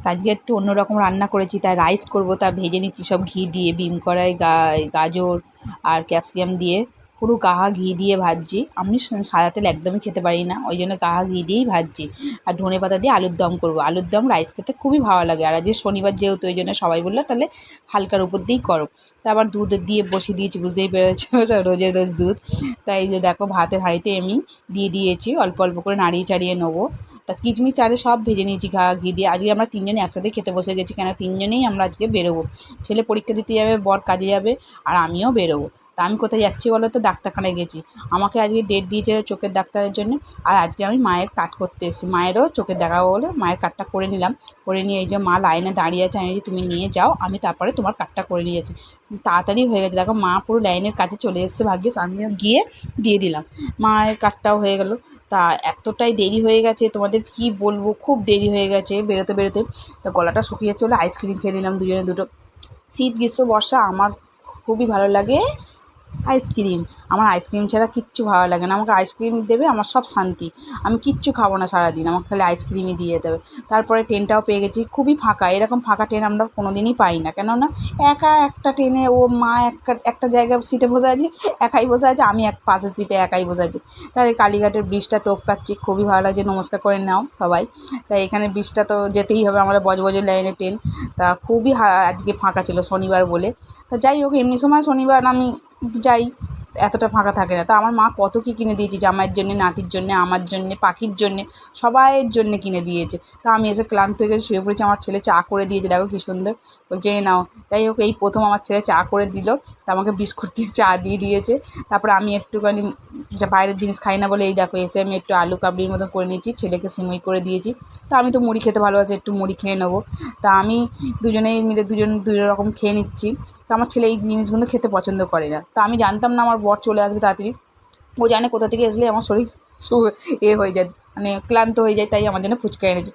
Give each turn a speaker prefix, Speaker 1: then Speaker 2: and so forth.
Speaker 1: তা আজকে একটু অন্যরকম রান্না করেছি, তাই রাইস করব, তা ভেজে নিচ্ছি সব ঘি দিয়ে, বিম কড়াই গাজর আর ক্যাপসিকাম দিয়ে পুরো গাহা ঘি দিয়ে ভাজছি। আমি সাদা তেল একদমই খেতে পারি না, ওই জন্য গাহা ঘি দিয়েই ভাজছি। আর ধনেপাতা দিয়ে আলুর দম করব। আলুর দম রাইস খেতে খুবই ভালো লাগে। আর আজকে শনিবার যেহেতু ওই জন্য সবাই বললো তাহলে হালকার উপর দিয়েই করো। তা আবার দুধ দিয়ে বসিয়ে দিয়েছি, বুঝতেই পেরেছো রোজের রোজ দুধ। তাই এই যে দেখো ভাতের হাঁড়িতে আমি দিয়ে দিয়েছি, অল্প অল্প করে নাড়িয়ে চাড়িয়ে নেবো। তা কিচমিচ আরে সব ভেজে নিয়েছি ঘি দিয়ে। আজকে আমরা তিনজনে একসাথে খেতে বসে গেছি, কেন তিনজনেই আমরা আজকে বেরোবো। ছেলে পরীক্ষা দিতে যাবে, বর কাজে যাবে, আর আমিও বেরোবো। তা আমি কোথায় যাচ্ছি বলো তো? ডাক্তারখানায় গেছি। আমাকে আজকে ডেট দিয়েছে চোখের ডাক্তারের জন্য। আর আজকে আমি মায়ের কাট করতে এসেছি, মায়েরও চোখের দেখাবো বলে মায়ের কাটটা করে নিলাম। করে নিয়ে এই যে মা লাইনে দাঁড়িয়ে আছে, আমি যে তুমি নিয়ে যাও, আমি তারপরে তোমার কাটটা করে নিয়ে যাচ্ছি। তাড়াতাড়ি হয়ে গেছে, দেখো মা পুরো লাইনের কাছে চলে এসেছে, ভাগ্যিস আমিও গিয়ে দিয়ে দিলাম। মায়ের কাটটাও হয়ে গেল। তা এতটাই দেরি হয়ে গেছে, তোমাদের কি বলবো, খুব দেরি হয়ে গেছে বেরোতে বেরোতে। তো গলাটা শুকিয়ে চলে আইসক্রিম খেয়ে নিলাম দুজনে দুটো। শীত গ্রীষ্ম বর্ষা আমার খুবই ভালো লাগে আইসক্রিম। আমার আইসক্রিম ছাড়া কিচ্ছু ভালো লাগে না। আমাকে আইসক্রিম দেবে, আমার সব শান্তি। আমি কিচ্ছু খাবো না সারাদিন, আমাকে খালি আইসক্রিমই দিয়ে দেবে। তারপরে ট্রেনটাও পেয়ে গেছি, খুবই ফাঁকা। এরকম ফাঁকা ট্রেন আমরা কোনো দিনই পাই না, কেননা একা একটা ট্রেনে ও মা একটা জায়গায় সিটে বসে আছে, একাই বসে আছে, আমি এক পাশের সিটে একাই বসে আছি। তার এই কালীঘাটের ব্রিজটা টপকাচ্ছি, খুবই ভালো লাগছে। নমস্কার করে নাও সবাই। তাই এখানে ব্রিজটা তো যেতেই হবে, আমাদের বজবজের লাইনে ট্রেন। তা খুবই আজকে ফাঁকা ছিল শনিবার বলে। তা যাই হোক, এমনি সময় শনিবার আমি যাই, এতটা ফাঁকা থাকে না। তা আমার মা কত কী কিনে দিয়েছে, জামাইয়ের জন্যে, নাতির জন্যে, আমার জন্যে, পাখির জন্যে, সবাইয়ের জন্যে কিনে দিয়েছে। তা আমি এসে ক্লান্ত হয়ে গেছে, শুয়ে পড়েছি। আমার ছেলে চা করে দিয়েছে, দেখো কী সুন্দর, বলছে এ নাও। যাই হোক, এই প্রথম আমার ছেলে চা করে দিল। তা আমাকে বিস্কুট দিয়ে চা দিয়ে দিয়েছে। তারপরে আমি একটুখানি বাইরের জিনিস খাই না বলে এই দেখো এসে আমি একটু আলু কাবলির মতো করে নিয়েছি, ছেলেকে সিমই করে দিয়েছি। তা আমি তো মুড়ি খেতে ভালোবাসি, একটু মুড়ি খেয়ে নেবো। তা আমি দুজনেই মিলে দুই রকম খেয়ে নিচ্ছি। তো আমার ছেলে এই জিনিসগুলো খেতে পছন্দ করে না। তা আমি জানতাম না আমার বর চলে আসবে তাড়াতাড়ি। ও জানে কোথা থেকে আসলে আমার শরীর হয়ে যায়, মানে ক্লান্ত হয়ে যায়, তাই আমার জন্য ফুচকা এনেছে।